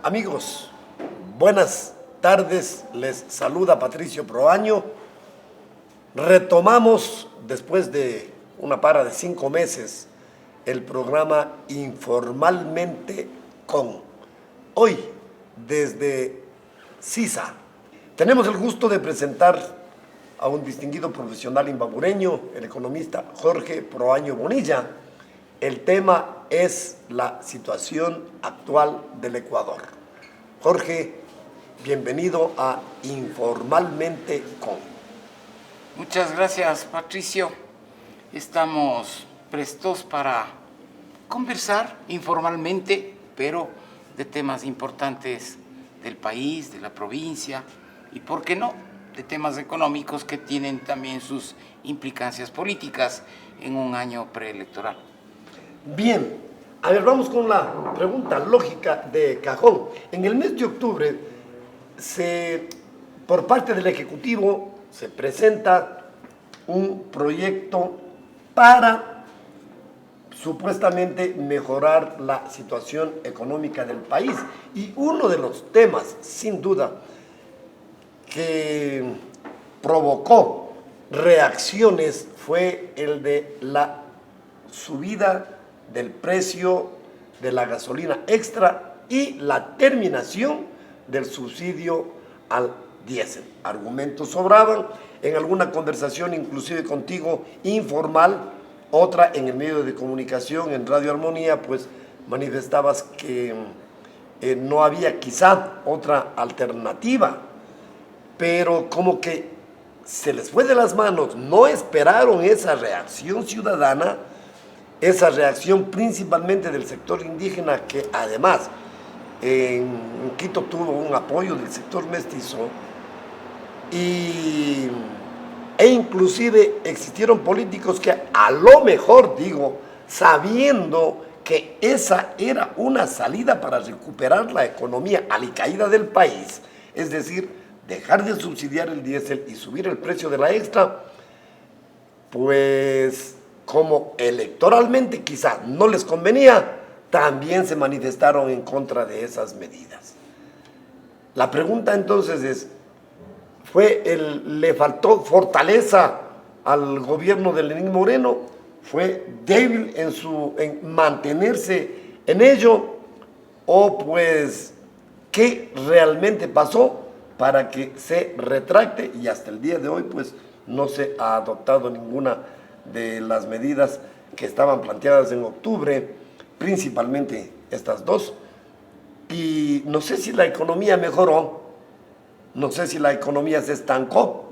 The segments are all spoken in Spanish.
Amigos, buenas tardes, les saluda Patricio Proaño. Retomamos, después de una para de 5 meses, el programa Informalmente con. Hoy, desde CISA, tenemos el gusto de presentar a un distinguido profesional imbabureño, el economista Jorge Proaño Bonilla. El tema es la situación actual del Ecuador. Jorge, bienvenido a Informalmente con. Muchas gracias, Patricio. Estamos prestos para conversar informalmente, pero de temas importantes del país, de la provincia y, ¿por qué no?, de temas económicos que tienen también sus implicancias políticas en un año preelectoral. Bien, a ver, vamos con la pregunta lógica de cajón. En el mes de octubre, por parte del Ejecutivo, se presenta un proyecto para supuestamente mejorar la situación económica del país. Y uno de los temas, sin duda, que provocó reacciones fue el de la subida del precio de la gasolina extra y la terminación del subsidio al diésel. Argumentos sobraban, en alguna conversación inclusive contigo informal, otra en el medio de comunicación, en Radio Armonía, pues manifestabas que no había quizá otra alternativa, pero como que se les fue de las manos, no esperaron esa reacción ciudadana, esa reacción principalmente del sector indígena, que además en Quito tuvo un apoyo del sector mestizo, e inclusive existieron políticos que a lo mejor, digo, sabiendo que esa era una salida para recuperar la economía alicaída del país, es decir, dejar de subsidiar el diésel y subir el precio de la extra, pues como electoralmente quizá no les convenía, también se manifestaron en contra de esas medidas. La pregunta entonces es, ¿le faltó fortaleza al gobierno de Lenín Moreno? ¿Fue débil en mantenerse en ello? ¿O pues qué realmente pasó para que se retracte y hasta el día de hoy pues no se ha adoptado ninguna de las medidas que estaban planteadas en octubre, principalmente estas dos? Y no sé si la economía mejoró, no sé si la economía se estancó.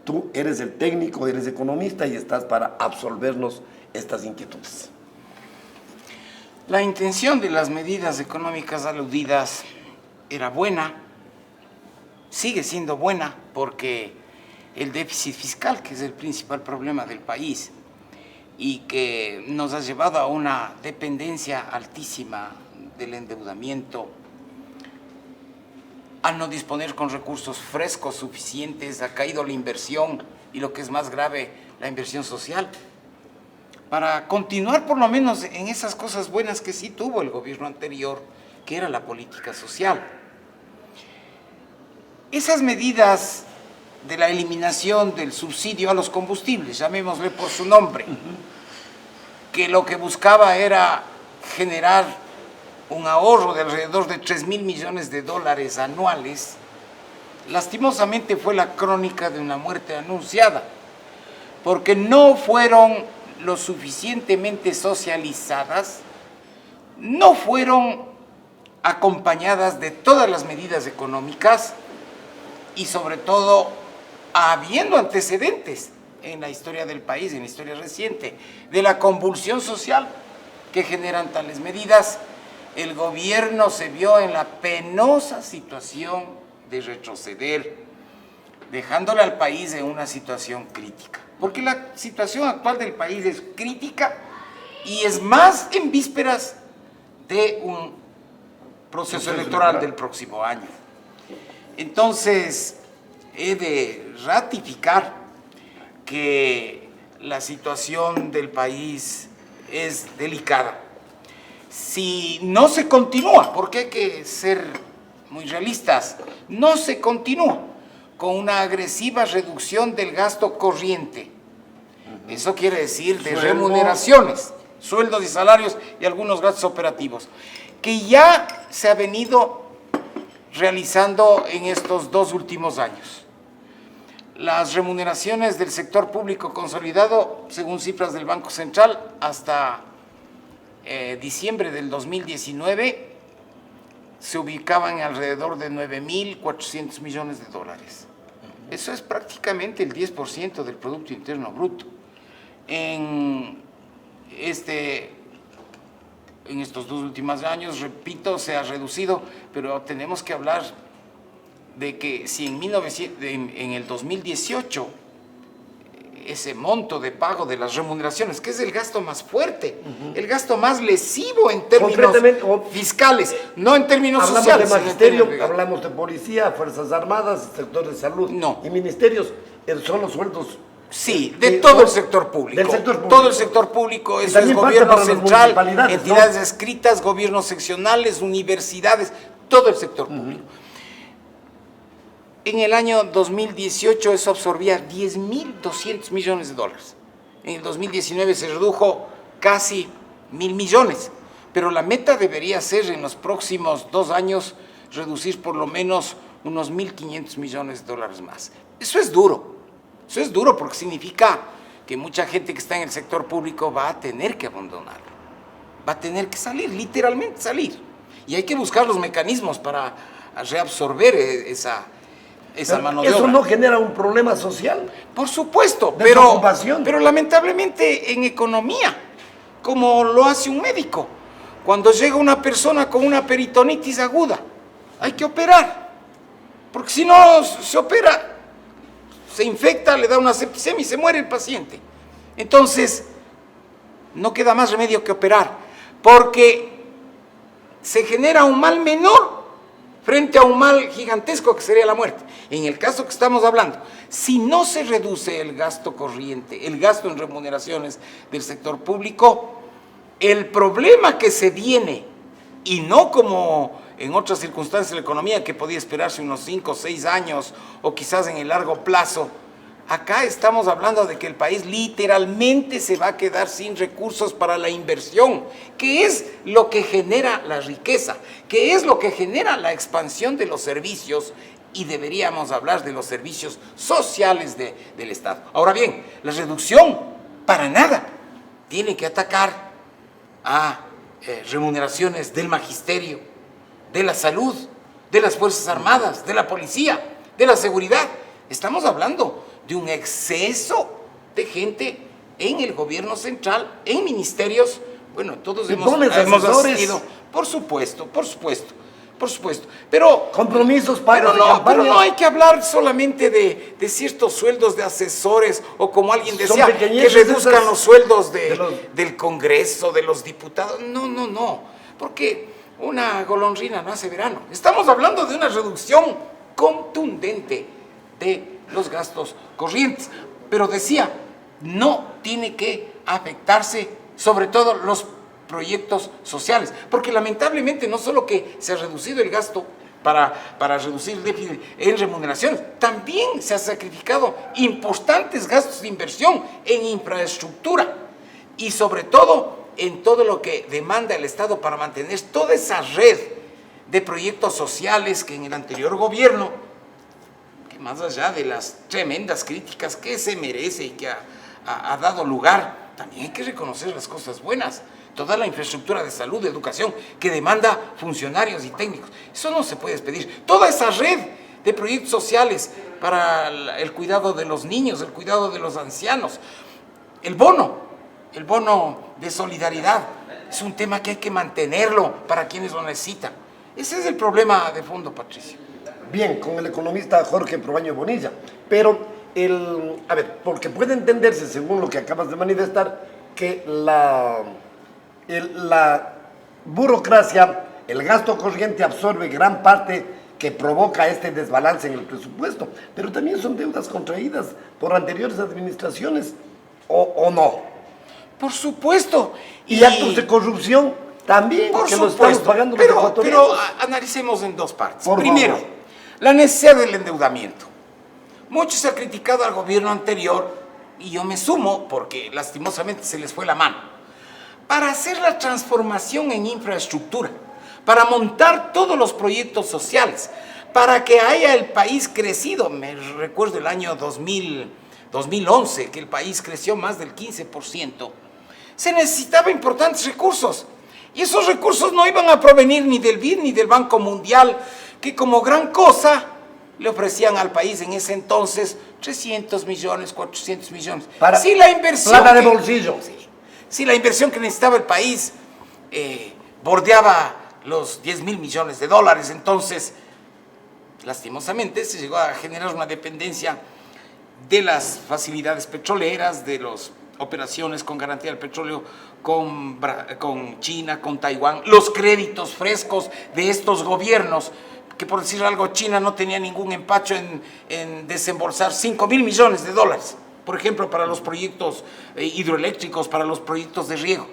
Tú eres el técnico, eres economista y estás para absolvernos estas inquietudes. La intención de las medidas económicas aludidas era buena, sigue siendo buena, porque el déficit fiscal, que es el principal problema del país y que nos ha llevado a una dependencia altísima del endeudamiento, a no disponer con recursos frescos suficientes, ha caído la inversión y, lo que es más grave, la inversión social, para continuar por lo menos en esas cosas buenas que sí tuvo el gobierno anterior, que era la política social. Esas medidas de la eliminación del subsidio a los combustibles, llamémosle por su nombre, que lo que buscaba era generar un ahorro de alrededor de 3.000 millones de dólares anuales, lastimosamente fue la crónica de una muerte anunciada, porque no fueron lo suficientemente socializadas, no fueron acompañadas de todas las medidas económicas y, sobre todo, habiendo antecedentes en la historia del país, en la historia reciente, de la convulsión social que generan tales medidas. El gobierno se vio en la penosa situación de retroceder, dejándole al país en una situación crítica. Porque la situación actual del país es crítica y es más en vísperas de un proceso electoral del próximo año. Entonces, he de ratificar que la situación del país es delicada. si no se continúa, porque hay que ser muy realistas, no se continúa con una agresiva reducción del gasto corriente. Eso quiere decir de remuneraciones, sueldos y salarios y algunos gastos operativos, que ya se ha venido realizando en estos 2 últimos años. Las remuneraciones del sector público consolidado, según cifras del Banco Central, hasta diciembre del 2019, se ubicaban alrededor de 9.400 millones de dólares. Eso es prácticamente el 10% del Producto Interno Bruto. En estos 2 últimos años, repito, se ha reducido, pero tenemos que hablar de que si en el 2018 ese monto de pago de las remuneraciones, que es el gasto más fuerte, el gasto más lesivo en términos fiscales, no en términos sociales. Hablamos de magisterio, hablamos de policía, Fuerzas Armadas, sector de salud y ministerios, son los sueldos. Sí, de todo el sector público. Del sector público. Todo el sector público, eso es gobierno central, entidades adscritas, gobiernos seccionales, universidades, todo el sector público. En el año 2018 eso absorbía 10.200 millones de dólares. En el 2019 se redujo casi 1.000 millones, pero la meta debería ser en los próximos 2 años reducir por lo menos unos 1.500 millones de dólares más. Eso es duro porque significa que mucha gente que está en el sector público va a tener que abandonar, va a tener que salir, literalmente salir. Y hay que buscar los mecanismos para reabsorber esa mano de obra. ¿Eso no genera un problema social? Por supuesto, pero lamentablemente en economía, como lo hace un médico, cuando llega una persona con una peritonitis aguda, hay que operar, porque si no se opera, se infecta, le da una septicemia y se muere el paciente. Entonces, no queda más remedio que operar, porque se genera un mal menor frente a un mal gigantesco que sería la muerte. En el caso que estamos hablando, si no se reduce el gasto corriente, el gasto en remuneraciones del sector público, el problema que se viene, y no como en otras circunstancias de la economía que podía esperarse unos 5 o 6 años o quizás en el largo plazo, acá estamos hablando de que el país literalmente se va a quedar sin recursos para la inversión, que es lo que genera la riqueza, que es lo que genera la expansión de los servicios, y deberíamos hablar de los servicios sociales del Estado. Ahora bien, la reducción para nada tiene que atacar a remuneraciones del magisterio, de la salud, de las Fuerzas Armadas, de la policía, de la seguridad. Estamos hablando de un exceso de gente en el gobierno central, en ministerios. Bueno, todos hemos asistido. Por supuesto. Pero compromisos para pero no hay que hablar solamente de ciertos sueldos de asesores o, como alguien decía, que reduzcan los sueldos del Congreso, de los diputados. No, porque una golondrina no hace verano. Estamos hablando de una reducción contundente de los gastos corrientes. Pero decía, no tiene que afectarse sobre todo los proyectos sociales, porque lamentablemente no solo que se ha reducido el gasto para reducir el déficit en remuneraciones, también se ha sacrificado importantes gastos de inversión en infraestructura y sobre todo en todo lo que demanda el Estado para mantener toda esa red de proyectos sociales que en el anterior gobierno, que más allá de las tremendas críticas que se merece y que ha dado lugar, también hay que reconocer las cosas buenas. Toda la infraestructura de salud, de educación, que demanda funcionarios y técnicos. Eso no se puede despedir. Toda esa red de proyectos sociales para el cuidado de los niños, el cuidado de los ancianos. El bono de solidaridad, es un tema que hay que mantenerlo para quienes lo necesitan. Ese es el problema de fondo, Patricio. Bien, con el economista Jorge Proaño Bonilla. Pero, porque puede entenderse, según lo que acabas de manifestar, que la burocracia, el gasto corriente absorbe gran parte que provoca este desbalance en el presupuesto, pero también son deudas contraídas por anteriores administraciones, ¿o no? Por supuesto. Y actos de corrupción También, Por que lo supuesto, estamos pagando los pero ecuatorianos. analicemos en dos partes. Por Primero, favor. la necesidad del endeudamiento. Muchos han criticado al gobierno anterior, y yo me sumo porque lastimosamente se les fue la mano, para hacer la transformación en infraestructura, para montar todos los proyectos sociales, para que haya el país crecido. Me recuerdo el año 2011, que el país creció más del 15%. Se necesitaban importantes recursos. Y esos recursos no iban a provenir ni del BID ni del Banco Mundial, que como gran cosa le ofrecían al país en ese entonces 300 millones, 400 millones. Para si la inversión plata de bolsillo. Si la inversión que necesitaba el país bordeaba los 10.000 millones de dólares, entonces, lastimosamente, se llegó a generar una dependencia de las facilidades petroleras, de las operaciones con garantía del petróleo con China, con Taiwán, los créditos frescos de estos gobiernos, que por decir algo, China no tenía ningún empacho en desembolsar 5.000 millones de dólares, por ejemplo, para los proyectos hidroeléctricos, para los proyectos de riego.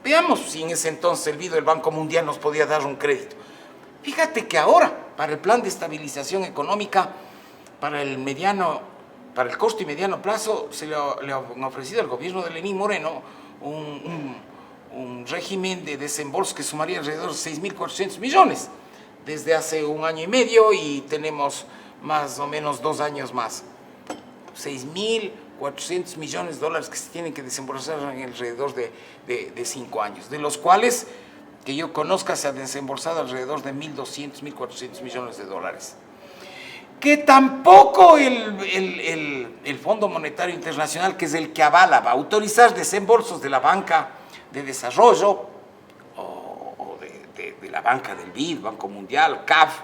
Veamos si en ese entonces el BID, el Banco Mundial, nos podía dar un crédito. Fíjate que ahora, para el plan de estabilización económica, para el corto y mediano plazo, le han ofrecido al gobierno de Lenín Moreno un régimen de desembolso que sumaría alrededor de 6.400 millones desde hace un año y medio, y tenemos más o menos 2 años más. 6.400 millones de dólares que se tienen que desembolsar en alrededor de 5 años, de los cuales, que yo conozca, se ha desembolsado alrededor de 1.200, 1.400 millones de dólares. Que tampoco el Fondo Monetario Internacional, que es el que avala, va a autorizar desembolsos de la banca de desarrollo o de la banca del BID, Banco Mundial, CAF,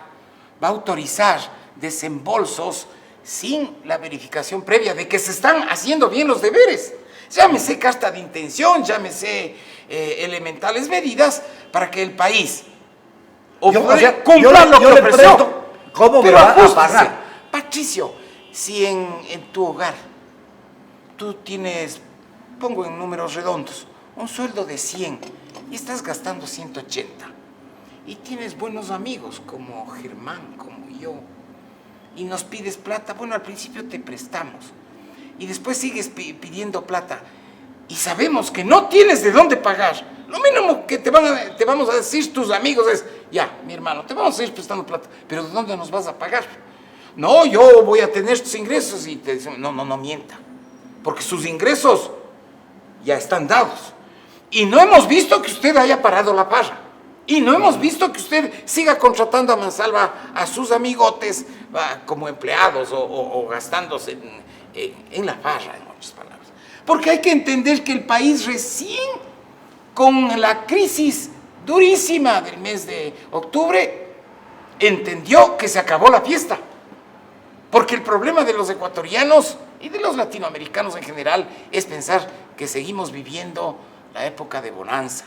va a autorizar desembolsos sin la verificación previa de que se están haciendo bien los deberes. Llámese carta de intención, llámese elementales medidas para que el país cumpla lo que ofreció. ¿Cómo me Pero va a ajústese. pagar? Patricio, si en tu hogar tú tienes, pongo en números redondos, un sueldo de 100 y estás gastando 180, y tienes buenos amigos como Germán, como yo, y nos pides plata, bueno, al principio te prestamos y después sigues pidiendo plata y sabemos que no tienes de dónde pagar, lo mínimo que te vamos a decir tus amigos es: ya, mi hermano, te vamos a ir prestando plata, pero ¿de dónde nos vas a pagar? No, yo voy a tener estos ingresos, y te dicen: no mienta, porque sus ingresos ya están dados, y no hemos visto que usted haya parado la parra, y no hemos visto que usted siga contratando a mansalva a sus amigotes como empleados o gastándose en la farra, en otras palabras. Porque hay que entender que el país recién, con la crisis durísima del mes de octubre, entendió que se acabó la fiesta. Porque el problema de los ecuatorianos y de los latinoamericanos en general es pensar que seguimos viviendo la época de bonanza,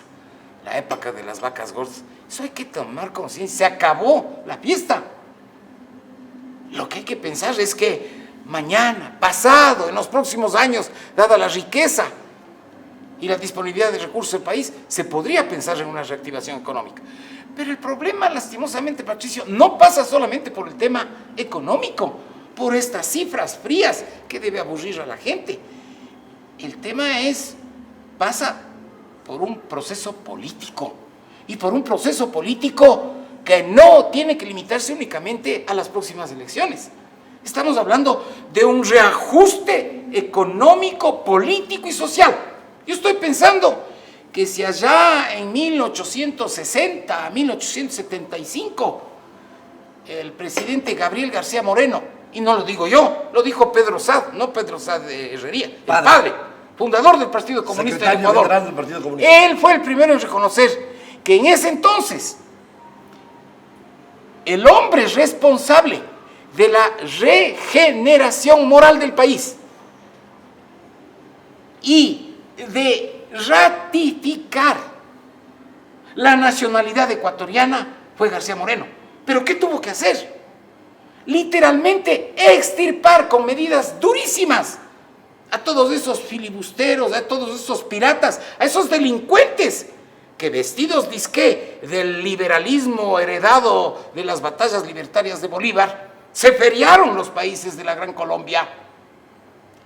la época de las vacas gordas. Eso hay que tomar conciencia. Se acabó la fiesta. Lo que hay que pensar es que mañana, pasado, en los próximos años, dada la riqueza y la disponibilidad de recursos del país, se podría pensar en una reactivación económica. Pero el problema, lastimosamente, Patricio, no pasa solamente por el tema económico, por estas cifras frías que debe aburrir a la gente. El tema pasa por un proceso político, y por un proceso político que no tiene que limitarse únicamente a las próximas elecciones. Estamos hablando de un reajuste económico, político y social. Yo estoy pensando que si allá en 1860, 1875, el presidente Gabriel García Moreno, y no lo digo yo, lo dijo Pedro Saad, no Pedro Saad de Herrería, el padre, fundador del Partido Comunista del Ecuador. Del Partido Comunista. Él fue el primero en reconocer que en ese entonces el hombre responsable de la regeneración moral del país y de ratificar la nacionalidad ecuatoriana fue García Moreno. ¿Pero qué tuvo que hacer? Literalmente extirpar con medidas durísimas a todos esos filibusteros, a todos esos piratas, a esos delincuentes que vestidos disque del liberalismo heredado de las batallas libertarias de Bolívar, se feriaron los países de la Gran Colombia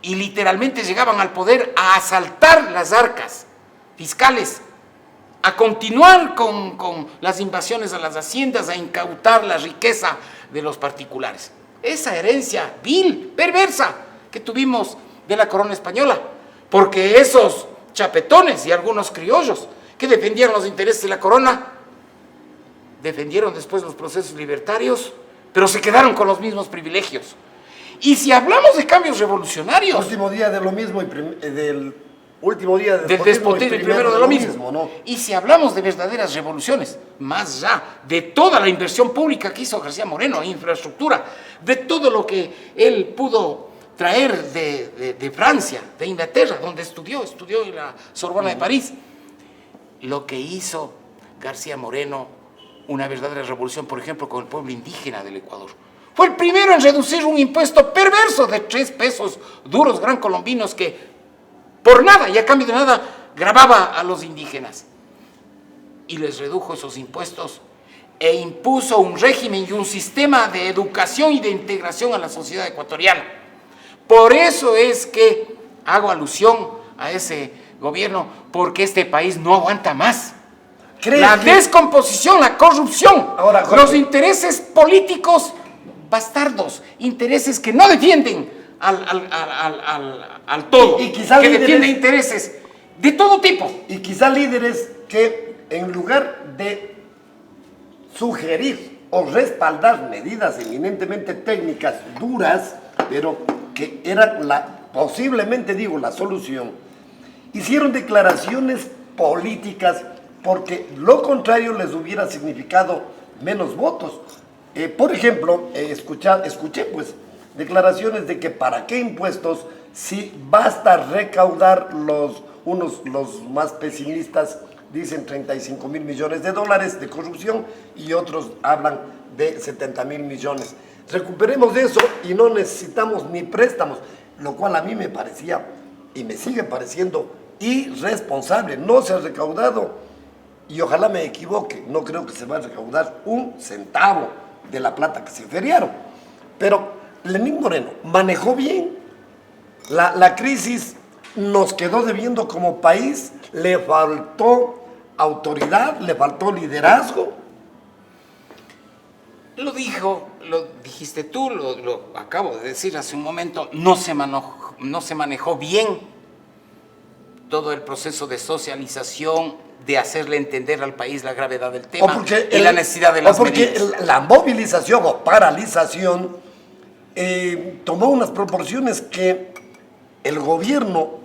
y literalmente llegaban al poder a asaltar las arcas fiscales, a continuar con las invasiones a las haciendas, a incautar la riqueza de los particulares. Esa herencia vil, perversa, que tuvimos de la corona española, porque esos chapetones y algunos criollos que defendieron los intereses de la corona, defendieron después los procesos libertarios, pero se quedaron con los mismos privilegios. Y si hablamos de cambios revolucionarios... Último día de lo mismo y del último día del despotismo y primero de lo mismo. ¿No? Y si hablamos de verdaderas revoluciones, más allá de toda la inversión pública que hizo García Moreno en infraestructura, de todo lo que él pudo traer de Francia, de Inglaterra, donde estudió en la Sorbona de París, lo que hizo García Moreno, una verdadera revolución, por ejemplo, con el pueblo indígena del Ecuador. Fue el primero en reducir un impuesto perverso de 3 pesos duros gran colombinos que por nada y a cambio de nada gravaba a los indígenas. Y les redujo esos impuestos e impuso un régimen y un sistema de educación y de integración a la sociedad ecuatoriana. Por eso es que hago alusión a ese gobierno, porque este país no aguanta más. La descomposición, la corrupción, ahora, los intereses políticos bastardos, intereses que no defienden al todo, y quizá que líderes, defienden intereses de todo tipo. Y quizá líderes que en lugar de sugerir o respaldar medidas eminentemente técnicas duras, pero que eran posiblemente la solución, hicieron declaraciones políticas porque lo contrario les hubiera significado menos votos. Por ejemplo, escuché pues declaraciones de que para qué impuestos si basta recaudar los más pesimistas dicen 35 mil millones de dólares de corrupción y otros hablan de 70 mil millones. Recuperemos eso y no necesitamos ni préstamos, lo cual a mí me parecía y me sigue pareciendo irresponsable. No se ha recaudado y ojalá me equivoque, no creo que se va a recaudar un centavo de la plata que se feriaron. Pero Lenín Moreno manejó bien la crisis, nos quedó debiendo como país, le faltó autoridad, le faltó liderazgo. Lo dijiste tú, lo acabo de decir hace un momento, no se manejó bien todo el proceso de socialización, de hacerle entender al país la gravedad del tema y la necesidad de las medidas. Porque la movilización o paralización tomó unas proporciones que el gobierno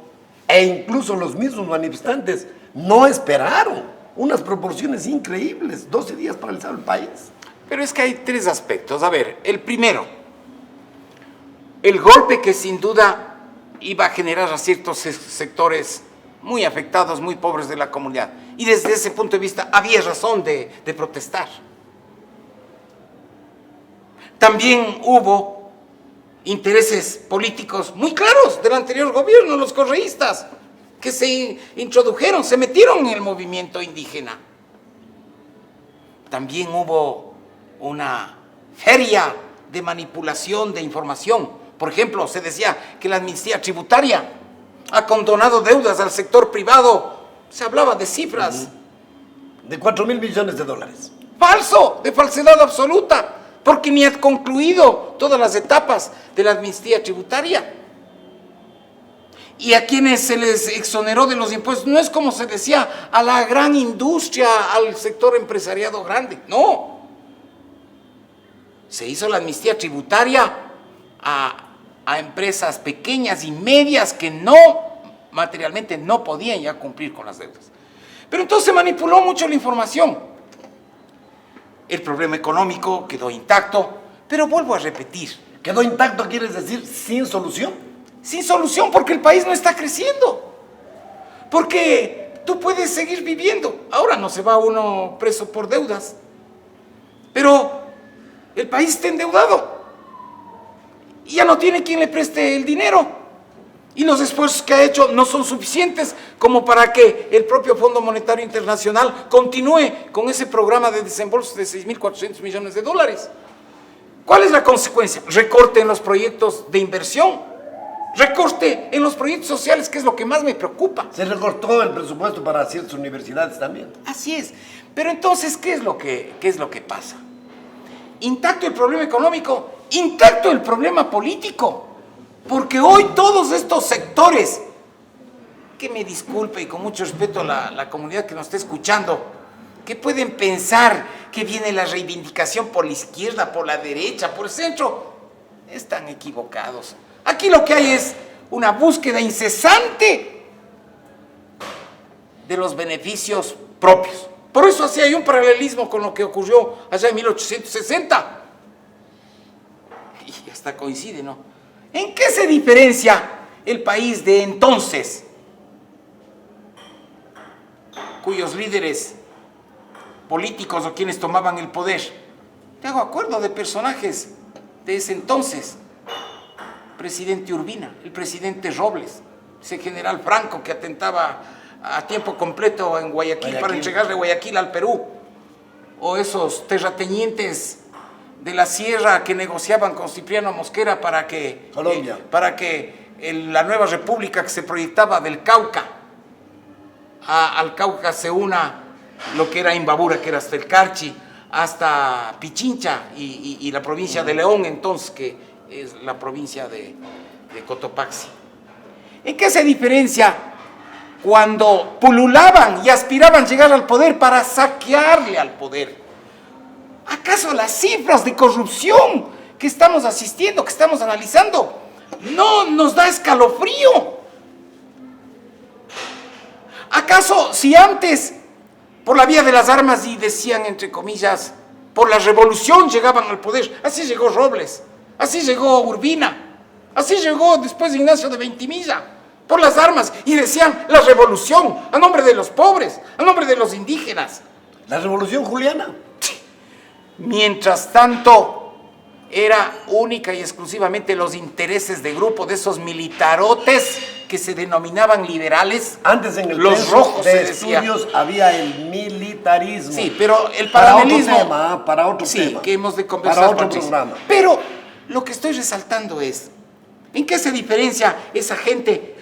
e incluso los mismos manifestantes no esperaron. Unas proporciones increíbles, 12 días paralizado el país. Pero es que hay 3 aspectos. A ver, el primero, el golpe que sin duda iba a generar a ciertos sectores muy afectados, muy pobres de la comunidad. Y desde ese punto de vista había razón de protestar. También hubo intereses políticos muy claros del anterior gobierno, los correístas, que se introdujeron, se metieron en el movimiento indígena. También hubo una feria de manipulación de información. Por ejemplo, se decía que la amnistía tributaria ha condonado deudas al sector privado. Se hablaba de cifras. De 4 mil millones de dólares. Falso, de falsedad absoluta, porque ni ha concluido todas las etapas de la amnistía tributaria. Y a quienes se les exoneró de los impuestos, no es como se decía, a la gran industria, al sector empresariado grande, no. Se hizo la amnistía tributaria a empresas pequeñas y medias que materialmente no podían ya cumplir con las deudas. Pero entonces se manipuló mucho la información. El problema económico quedó intacto, pero vuelvo a repetir. ¿Quedó intacto quieres decir sin solución? Sin solución, porque el país no está creciendo. Porque tú puedes seguir viviendo. Ahora no se va uno preso por deudas, pero el país está endeudado y ya no tiene quien le preste el dinero. Y los esfuerzos que ha hecho no son suficientes como para que el propio Fondo Monetario Internacional continúe con ese programa de desembolso de 6.400 millones de dólares. ¿Cuál es la consecuencia? Recorte en los proyectos de inversión, recorte en los proyectos sociales, que es lo que más me preocupa. Se recortó el presupuesto para ciertas universidades también. Así es. Pero entonces, ¿qué es lo que pasa? Intacto el problema económico, intacto el problema político. Porque hoy todos estos sectores, que me disculpe y con mucho respeto a la comunidad que nos está escuchando, que pueden pensar que viene la reivindicación por la izquierda, por la derecha, por el centro, están equivocados. Aquí lo que hay es una búsqueda incesante de los beneficios propios. Por eso así hay un paralelismo con lo que ocurrió allá en 1860. Y hasta coincide, ¿no? ¿En qué se diferencia el país de entonces, cuyos líderes políticos o quienes tomaban el poder? Te hago acuerdo de personajes de ese entonces. Presidente Urbina, el presidente Robles, ese general Franco que atentaba a tiempo completo en Guayaquil para entregarle Guayaquil al Perú, o esos terratenientes de la sierra que negociaban con Cipriano Mosquera para que la nueva república que se proyectaba del Cauca al Cauca se una lo que era Imbabura, que era hasta el Carchi, hasta Pichincha y la provincia de León, entonces, que es la provincia de Cotopaxi. ¿En qué se diferencia cuando pululaban y aspiraban a llegar al poder para saquearle al poder? ¿Acaso las cifras de corrupción que estamos asistiendo, que estamos analizando, no nos da escalofrío? ¿Acaso si antes, por la vía de las armas, y decían entre comillas, por la revolución llegaban al poder? Así llegó Robles, así llegó Urbina, así llegó después Ignacio de Ventimilla, por las armas, y decían la revolución, a nombre de los pobres, a nombre de los indígenas. La revolución juliana. Mientras tanto, era única y exclusivamente los intereses de grupo de esos militarotes que se denominaban liberales. Antes en el los rojos de se decía. Estudios había el militarismo. Sí, pero el paralelismo. Para otro tema. Sí, que hemos de conversar. Para otro programa. Pero lo que estoy resaltando es, ¿en qué se diferencia esa gente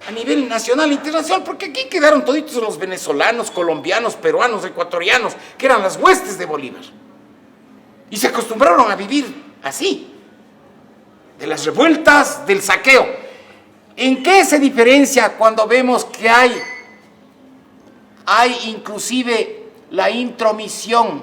a nivel nacional e internacional? Porque aquí quedaron toditos los venezolanos, colombianos, peruanos, ecuatorianos, que eran las huestes de Bolívar. Y se acostumbraron a vivir así, de las revueltas, del saqueo. ¿En qué se diferencia cuando vemos que hay inclusive la intromisión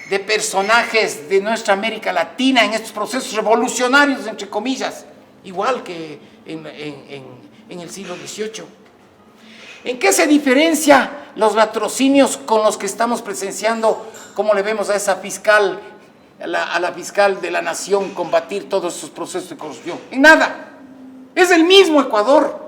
de personajes de nuestra América Latina en estos procesos revolucionarios, entre comillas, igual que en el siglo XVIII? ¿En qué se diferencia los latrocinios con los que estamos presenciando, como le vemos a esa fiscal, a la fiscal de la nación, combatir todos esos procesos de corrupción? En nada. Es el mismo Ecuador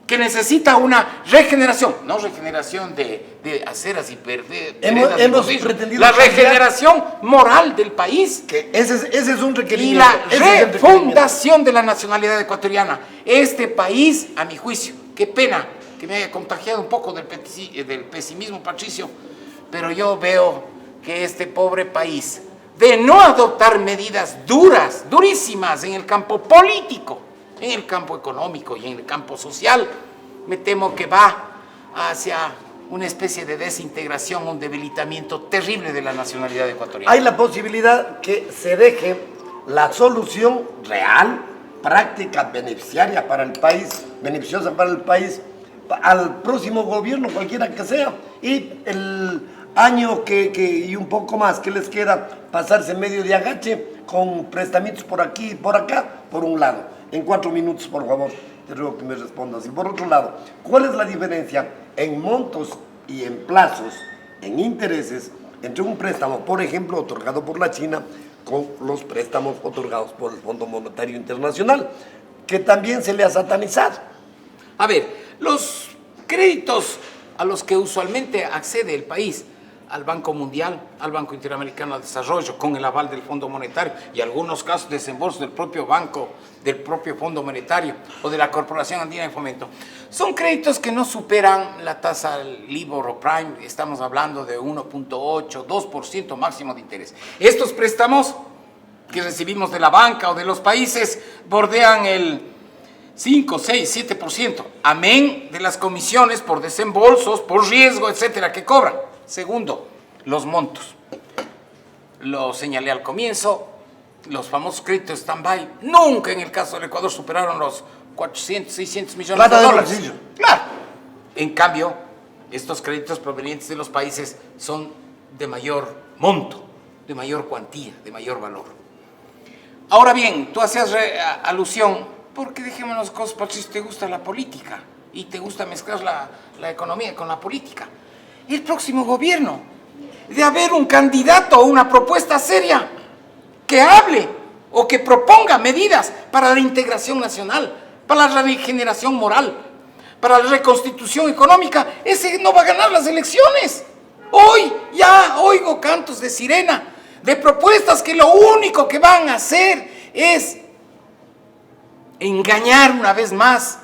que necesita una regeneración, no regeneración de aceras y perder. Hemos pretendido la regeneración moral del país. Que ese es un Y requerimiento. la refundación de la nacionalidad ecuatoriana. Este país, a mi juicio, qué pena que me haya contagiado un poco del pesimismo, Patricio, pero yo veo que este pobre país, de no adoptar medidas duras, durísimas en el campo político, en el campo económico y en el campo social, me temo que va hacia una especie de desintegración, un debilitamiento terrible de la nacionalidad ecuatoriana. Hay la posibilidad que se deje la solución real, práctica, beneficiaria para el país, beneficiosa para el país, al próximo gobierno, cualquiera que sea, y el año y un poco más que les queda, pasarse medio de agache con prestamientos por aquí y por acá, por un lado. En 4 minutos, por favor, te ruego que me respondas. Y por otro lado, ¿cuál es la diferencia en montos y en plazos, en intereses, entre un préstamo, por ejemplo, otorgado por la China, con los préstamos otorgados por el Fondo Monetario Internacional, que también se le ha satanizado? A ver, los créditos a los que usualmente accede el país al Banco Mundial, al Banco Interamericano de Desarrollo, con el aval del Fondo Monetario y algunos casos desembolsos del propio banco, del propio Fondo Monetario o de la Corporación Andina de Fomento. Son créditos que no superan la tasa LIBOR o Prime, estamos hablando de 1.8, 2% máximo de interés. Estos préstamos que recibimos de la banca o de los países bordean el 5, 6, 7%, amén de las comisiones por desembolsos, por riesgo, etcétera, que cobran. Segundo, los montos. Lo señalé al comienzo, los famosos créditos stand-by nunca en el caso del Ecuador superaron los 400, 600 millones de dólares. Claro. En cambio, estos créditos provenientes de los países son de mayor monto, de mayor cuantía, de mayor valor. Ahora bien, tú hacías alusión, porque dejémonos cosas, Patricio, te gusta la política y te gusta mezclar la economía con la política. El próximo gobierno, de haber un candidato o una propuesta seria que hable o que proponga medidas para la integración nacional, para la regeneración moral, para la reconstitución económica, ese no va a ganar las elecciones. Hoy ya oigo cantos de sirena, de propuestas que lo único que van a hacer es engañar una vez más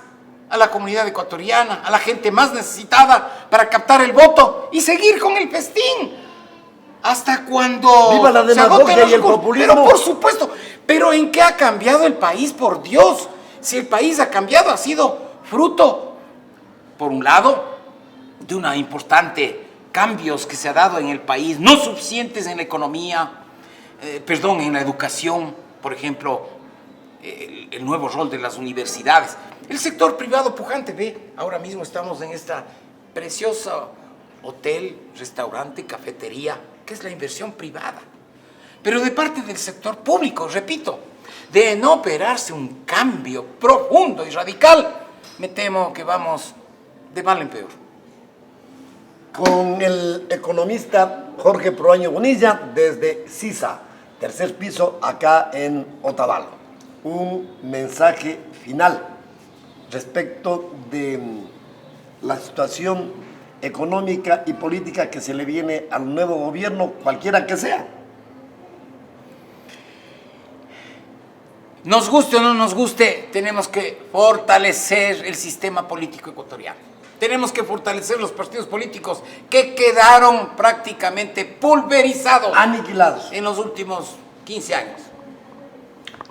a la comunidad ecuatoriana, a la gente más necesitada para captar el voto y seguir con el festín hasta cuando ¡viva la demagogia y el populismo! Pero por supuesto, pero ¿en qué ha cambiado el país? Por Dios, si el país ha cambiado, ha sido fruto, por un lado, de una importante cambios que se ha dado en el país, no suficientes en la economía, en la educación, por ejemplo, el nuevo rol de las universidades. El sector privado pujante, ve, ahora mismo estamos en esta preciosa hotel, restaurante, cafetería, que es la inversión privada. Pero de parte del sector público, repito, de no operarse un cambio profundo y radical, me temo que vamos de mal en peor. Con el economista Jorge Proaño Bonilla desde CISA, tercer piso, acá en Otavalo. Un mensaje final respecto de la situación económica y política que se le viene al nuevo gobierno, cualquiera que sea. Nos guste o no nos guste, tenemos que fortalecer el sistema político ecuatoriano. Tenemos que fortalecer los partidos políticos que quedaron prácticamente pulverizados, aniquilados en los últimos 15 años.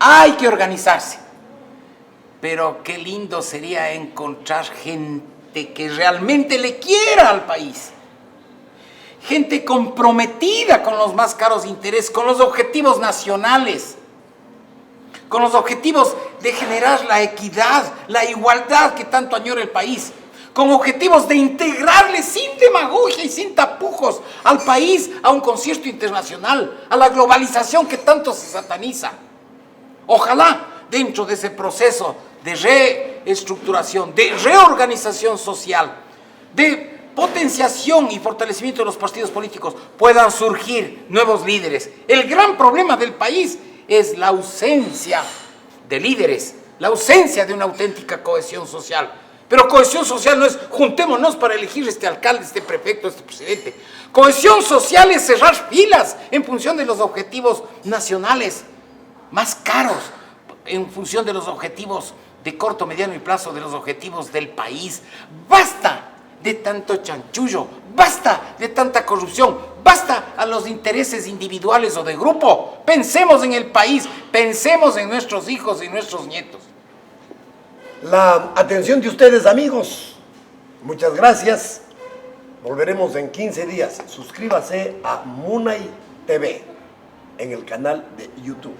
Hay que organizarse, pero qué lindo sería encontrar gente que realmente le quiera al país, gente comprometida con los más caros intereses, con los objetivos nacionales, con los objetivos de generar la equidad, la igualdad que tanto añora el país, con objetivos de integrarle sin demagogia y sin tapujos al país a un concierto internacional, a la globalización que tanto se sataniza. Ojalá dentro de ese proceso de reestructuración, de reorganización social, de potenciación y fortalecimiento de los partidos políticos puedan surgir nuevos líderes. El gran problema del país es la ausencia de líderes, la ausencia de una auténtica cohesión social. Pero cohesión social no es juntémonos para elegir este alcalde, este prefecto, este presidente. Cohesión social es cerrar filas en función de los objetivos nacionales más caros, en función de los objetivos de corto, mediano y plazo, de los objetivos del país. Basta de tanto chanchullo, basta de tanta corrupción, basta a los intereses individuales o de grupo. Pensemos en el país, pensemos en nuestros hijos y nuestros nietos. La atención de ustedes, amigos. Muchas gracias. Volveremos en 15 días. Suscríbase a Munay TV en el canal de YouTube.